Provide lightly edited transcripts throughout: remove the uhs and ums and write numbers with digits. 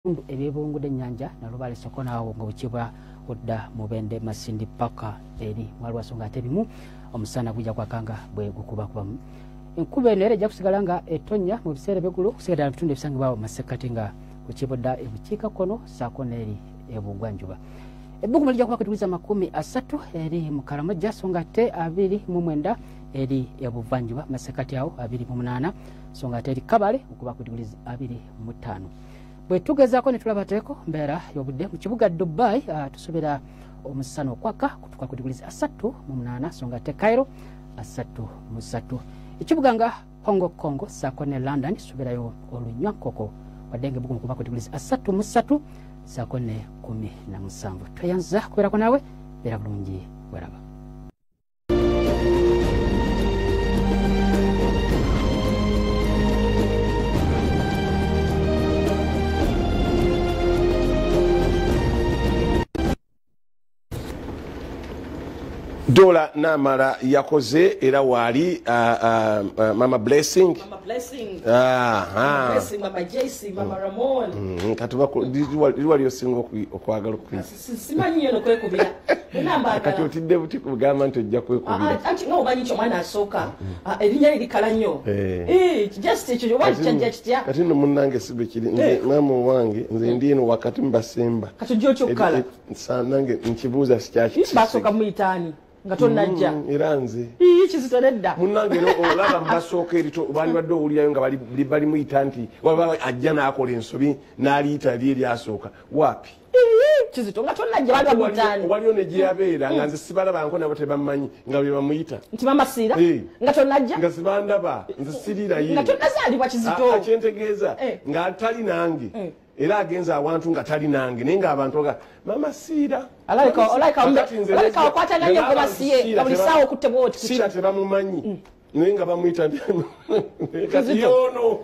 ebyebulungu d'ennyanja nalubale soko naawo nga bukibwa odda mubende masindi paka eri mwalwasonga ate bimu omusana gujja kwakanga bwe gukubakubamu enkuba eno era ejja kusigala nga etonnya mu biseera by'eggulu kusigala mu bitundu ebisangibwa mu masekkati nga bukibodda ebukiikakkono saako n'eri ebugwanjuba ebbugumu lijja kuba kutuguliza 30 eri mu Karamojja so nga ate 29 eri ebuvanjuba masekkati awo 28 so nga ate eri Kabale okuba kutuguliza 25 bwe tugezaako ne tulabateeko mbeera y'obudde mu kibuga Dubai tusobera omusana okwaka kutuka kutuguliza 38 so nga ate Cairo 33 ekibuga nga Hong Kong saako ne London tusoberayo olunywankoko wadde ng'ebbugumu kuba kutuguliza 33 saako ne 17 tweyanza kubeerako naawe beera bulungi weraba. Dola namara yakoze era wali mama blessing mama JC mama Ramon katuba wali osingo okwagala kwisi simanyi yeno kwekubira namba kati otidde buti kugamba nti ojja kwekubira anti ngo banyi kyo mwana asoka erinya erikala nnyo just ekyo wajja kitya kati no munnange sibe kiri nze mama wange nze ndiino wakati mbasemba kati ojjo kyokala sanange nkibuuza sikyaki basoka muitani ngatonna ajja iranze kizito nedda munnange no olaba mbasooka erito bali badde owulirayo nga bali muyita nti waba ajja n'akola ensobi n'aliyita eri asooka wapi kizito nga tonna ajja bali muitani waliyo ne gye yabeera nga nze sibalaba nabo tebamanyi nga bwe bamuyita nti mama siira nga tonna ajja nga sibandaba nze sirirayo nga tonna zaalibwa kizito akyentegeeza nga atali nange era agenza awantu nga tali nange naye ng'abantu oga mama siira olaika okwataganya ngo basiye nga buli ssaawa okutte bwoti siira tebamumanyi naye nga bamuyita kati yono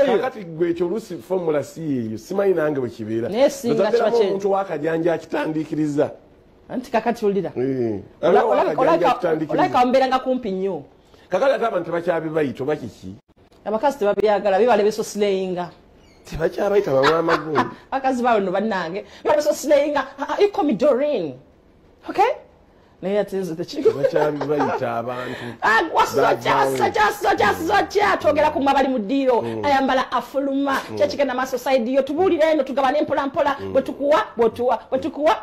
kakati gwe ekyo oluusi fomula si eyo simanyi nange bwe kibeera nazadderamu omuntu wakajanja akitandiikiriza anti kakati olira olaika mbeeranga kumpi nnyo kakati ate abantu tebakyabibayita oba kiki abakazi tebabyagala bibala besosileyinga tebakyabayita bawamagundi akazi bawe no bannange besosileyinga ikomi Doreen okay naye atenze tebakyabibayita abantu wasojja twogera ku mabali mu ddiiro ayambala afuluma kyekigenda maaso saidi yo tubuulire eno tugabane mpola mpola bwetukuwa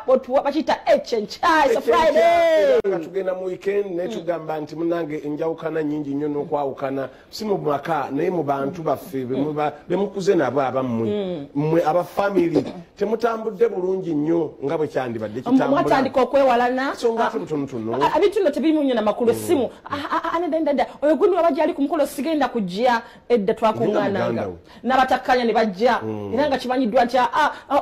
bakiyita Ekyenkya Friday nga tugenda mu weekend naye tugamba nti munange enjawukana nnyingi nnyo n'okwawukana si mu maka naye mu bantu baffe bemukuze nabo abammwe mmwe abafamily temutambudde bulungi nnyo nga bwe kyandibadde kitambula okwewalana abituno tebirimu nnyo namakulu essimu anedendada oyo gundi wabajja ali ku mukolo sigenda kujja edda twakuŋŋaananga n'abatakkanya ne bajja era nga kimanyiddwa nti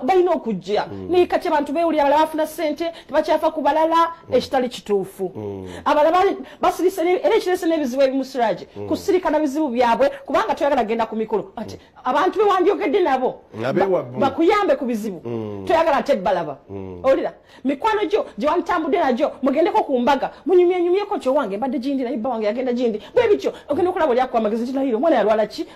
balina okujja naye kati abantu beewulira abalala bafuna ssente tebakyafa ku balala ekitali kituufu abalala basirise era ekirese n'ebizibu ebimusiraje kusirikana bizibu byabwe kubanga toyagala genda ku mikolo ati abantu bewandyogedde nabo bakuyambe ku bizibu toyagala ate balaba olira mikwano gyo gye wantambudde nagyo mugendeko ku mbaga munyumyeko kyo wange mbadde gindi naye bba wange yagenda gindi bwe bityo ogenda okulaba oli akuwa amagezi kinayiro omwana yalwala ki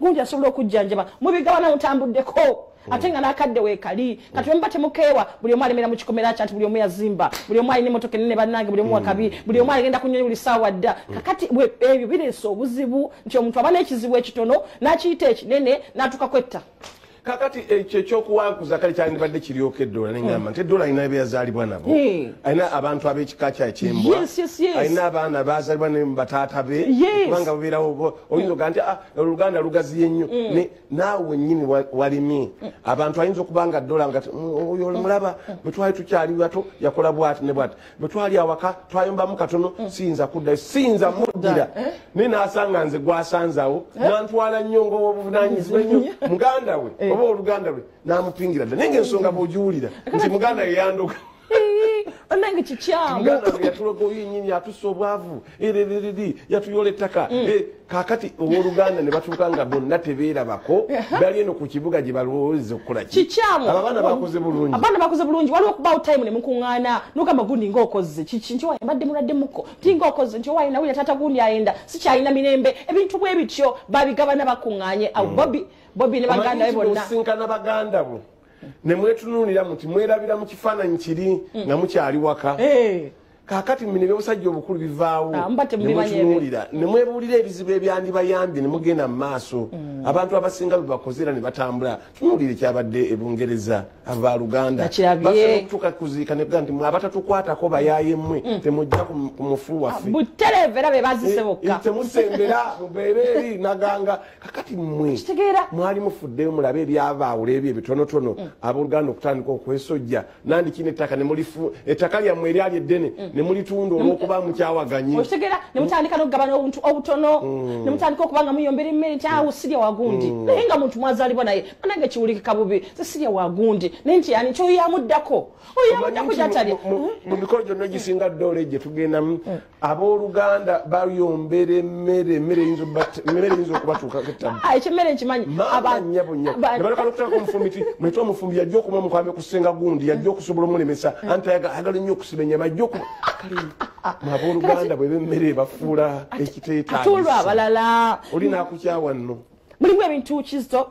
gundi asobola okujjanjaba mubigabana mutambuddeko ate nga n'akadde weekali kati bwe muba temukeewa buli omu alemera mu kikomera kyanti buli omu yazimba buli omu alina emmotoka ennene bannange buli omu wakabi buli omu agenda kunyonyi buli ssaawa dda kakati ebyo bireese obuzibu nti omuntu aba n'ekizibu ekitono n'akiyita ekinene n'atuuka kwetta kakati ekyo ekyokuwanguza kale kyandibadde kiryoka eddola neŋŋamba nti eddola alina ebyazaalibwa nabo alina abantu ab'ekika kya kyembwa alina abaana bazaalibwa ne bataata be kubanga babeerawo oyinza oga nti oluganda lugaziye nnyo naawe wennyini walimye abantu ayinza okuba nga ddola nga oyo mulaba bwe twali tukyali bato yakola bwati ne bwati bwe twali awaka twayombamu katono siyinza kuddayo siyinza muddira naye n'asanga nze gwasanzawo nantwala nnyo ng'obuvunaanyizibwa ennyo muganda we oba oluganda lwe n'amupingira dda naye ng'ensonga bw'ogiwulira nti muganda ye yandoga nange kikyamu yatulogo yinyini yatussa obwavu yatuyola ettaka kakati owooluganda ne batuuka nga bonna tebeerabako bali eno ku kibuga gye balowooza okukola kikyamu abaana bakoze bulungi waliwo okubaawo time ne mukuŋŋaana nogamba gundi ng'okoze kiki nti waye mbadde muladdemuko ti ng'okoze nti waye nawulira taata gundi ayenda sikyalina mirembe ebintu bwe bityo babigabana bakuŋŋaanye bobi ne baganda be bonna osinkana baganda bo ne mwetunuulira muti mwerabira mu kifaananyi kiri nga mukyali waka kakati mmine by'obusajja obukulu bivaawo ne mutunuulira ne mwebuulira ebizibu ebyandibayambye ne mugenda mu maaso abantu abasinga bwe bakozera ne batambula tunuulire kyabadde e Bungereza abaluganda basobola okutuuka kuziika ne buganda nti mwe abatatukwatako bayaaye mmwe temujja ku mufu waffe butereevera be bazise bokka temusembera mubeere eri naganga kakati mmwe mwali mufuddeyo mulabe ebyabaawula ebyo ebitonotono abooluganda okutandika okwesojja nandi kino ettaka ne mulifu ettaka lyammwe eryali eddene ne mulitunda olw'okuba mukyawaganye okitegera ne mutandika n'okugabana obuntu obutono ne mutandika okuba nga muyombera emmere nti awo sirya wagundi naye nga muntu mwazaalibwa naye banange kiwulikika bubi sirya wagundi naye nti yani kyoyamuddako oyamuddako gyatali mu mikolo gyonna gisinga ddoola gye tugendamu abooluganda bayombera emmere eyinza okubatuukako ettabu ekyemmere nkimanyi abanyabonyabo ne baleka n'okutaka omufumbi ti mwete omufumbi yajja okuma mukwambe kusenga gundi yajja okusobola omulemesa anti ayagala nnyo okusiba ennyama ajja okuba abooluganda bwe bemmere bafuula ekiteetaagisa abalala oli naakukyawa nno mulimu ebintu kizito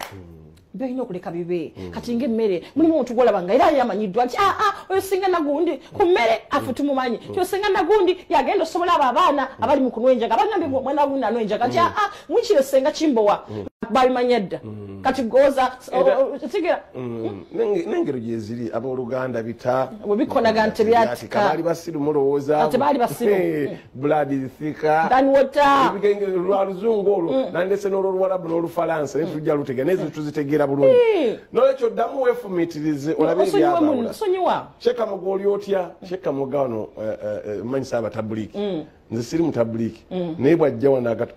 byolina okuleka bibe kati ng'emmere mulimu omuntu gwolaba nga era yamanyiddwa nti oyo singa nagundi ku mmere afe tumumanyi ti osinga nagundi yagenda osobola abo abaana abali mu kunwa enjaga bagambye omwana gundi anwa enjaga nti mwikire senga kimbowa babimanya dda kati goza tegera n'engero gyeziri abooluganda bita webikonaga nti tebyatika baali basiru mulowooza tebaali basiru blood thika danwota lwa luzungu olwo nandese n'olwoluwarabu n'olufalansa ne tujja lutega nezo tuzitegeera bulungi nolwekyo ddamu weefumiitirize olabe ebyabaawula Sheka mugoli otya Sheka mugano manyisa abatabuliki nze siri mutabuliki naye bwajja wano agati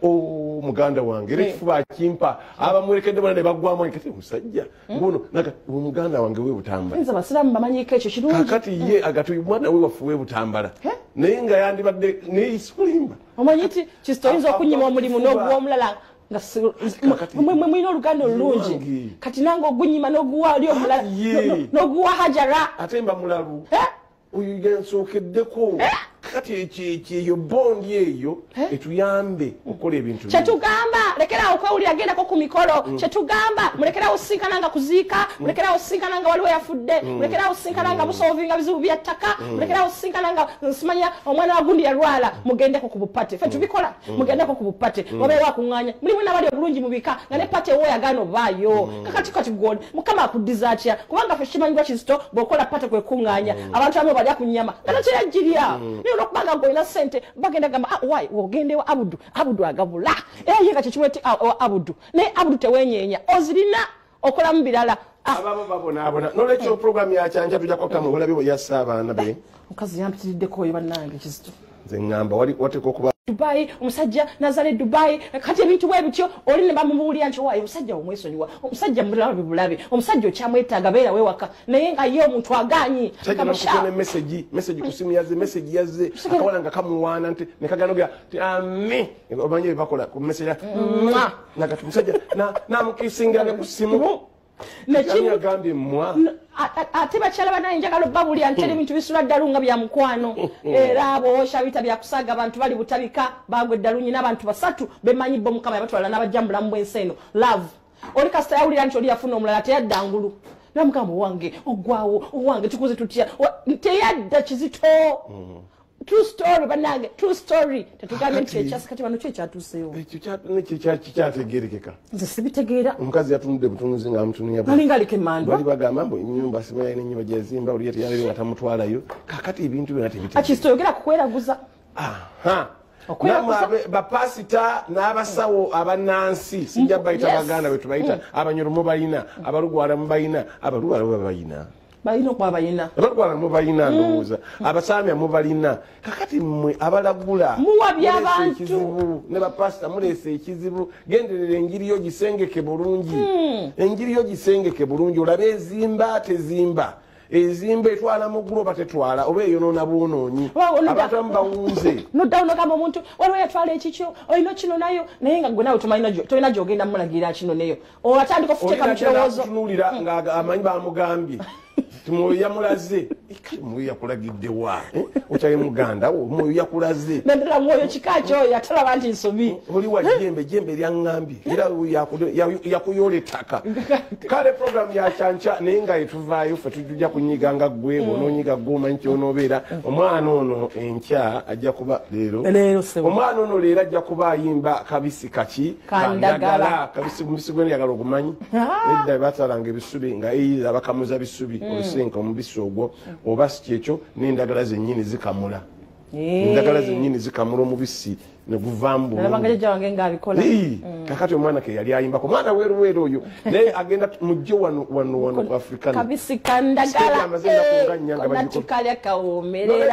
muganda wange era ekifuba akimpa abamwerekedde bonna ne baggwamu kati musajja guno muganda wange webutambala kakati ye agati mwana we waffe webutambala naye nga yandibadde neisulimba omanyi ti kisitoyinza okunyima omulimu n'oguwa omulala mwina oluganda olulungi kati nange ogunyima n'oguwa oli omulala n'oguwa hajara ate mba mulalu oyo yansookeddeko kati ekyo bondi eyo etuyambe okukola ebintu kyetugamba lekerawo okwewulira agendako ku mikolo kyetugamba mulekerawo osinkananga kuziika mulekerawo osinkananga waliwo yafudde mulekerawo osinkananga musolvinga bizibu byattaka mulekerawo osinkananga nsimanya omwana wagundi yalwala mugendeko ku bupate fe tubikola mugendeko ku bupate wabeewo akuŋŋaanya mulimu nabali obulungi mu bika nga ne pate ewo yagaana obaayo kakati goni mukama akuddiza atya kubanga fe kimanyibwa kizito bw'okola pate kwekuŋŋaanya abantu abamu balya ku nnyama nga nakyeyajjirya okubanga ngoyina sente bagenda gamba wayi wogendewo abudu agabula era ye kakyekiweti abudu naye abudu tewenyeenya ozirina okolamu birala ababo babonaabona nolwekyo puroguramu yakyanja tujja kwakutamu olabe yassa abaana be mukazi yampitiriddeko oyo bannange kizito nze ŋŋamba wateeka okuba Dubai omusajja nazale Dubai kati ebintu bwe bityo oli ne bamubuulira nti wayi omusajja omwesonyiwa omusajja bulabe omusajja okyamwetaaga beera wewaka naye nga ye omuntu aganyi kamusha message ku simu yazze akawala nga kamuwaana nti ne kaganoga ami obanye bakola ku message nakati omusajja namukisingira ku simu agambye mwa ate bakyala banaye njagala babulya ntera ebintu bisula ddalu nga bya mukwano era aboosha bita byakusaaga abantu bali butabika bagwe ddalunyi n'abantu basatu bemanyi bo mukama yabatwala n'abajja mu bulamu bw'ensi eno love oli kasita yawulira nti oli yafuna omulala teyadda ngulu namugamba owange oggwawo owange tukuze tutya teyadda kizito true story banange true story tetugambye nti ekyasi kati bano kyekyatuuseewo ekyo kikyategeerekeka nze sibitegeera omukazi yatunudde butunuzi nga amutunuya alinga aliko emmandwa bali bagamba mbu ennyumba siba yalina ennyumba gyezimba oli yateyalebe nga tamutwalayo kakati ebintu byonna tebitegeera akisito yogera ku kweraguza bapasita n'abasawo abannansi sijja bayita baganda bwe tubayita abanyoro mubalina abalugwala mubalina abalugwala babayina balina okuba bayina abalugwala mubalina ndowooza abasaamya mubalina kakati mmwe abalagula muwa by'abantu ne bapasita muleese ekizibu genderera enjiri yo gisengeke bulungi enjiri yo gisengeke bulungi olabe ezimba tezimba ezimba etwala mu guloba tetwala oba eyonoona bwonoonyi abantu abamu bawunze noddaonogamba omuntu waliwo yatwala ekikyo olina kino nayo naye nga gwe nawe tolina gyogenda mumulagirira kino neyo atandika okuteeka mu kirowoozo tunuulira nga amanyi bamugambye mwoyo yamulaze mwoyo yakulagidde wa okyaye muganda wo mwoyo yakulaze naddala mwoyo kika kyoyo yatalaba nti nsobi oli wa jembe lyaŋŋambye era yakuyola ettaka kale programu yakyanca naye nga etuvaayo ffe tujja kunyiga nga ggwe ononyiga ggwe omanyi kyonoobeera omwana ono enkya ajja kuba leero omwana ono leero ajja kuba ayimba kabisi kaki kandagala kabisi mubisi gwenjagala okumanyi edda batalanga ebisubi nga eyiza bakamuza bisubi olusenka omubisi ogwo oba si kyekyo n'endagala zennyini zikamula endagala zennyini zikamula omubisi neguvambu kakati omwana ke yali ayimbako omwana weeruweeru oyo naye agenda mujje wano ku african kabisi kandagala tukalya kawomerera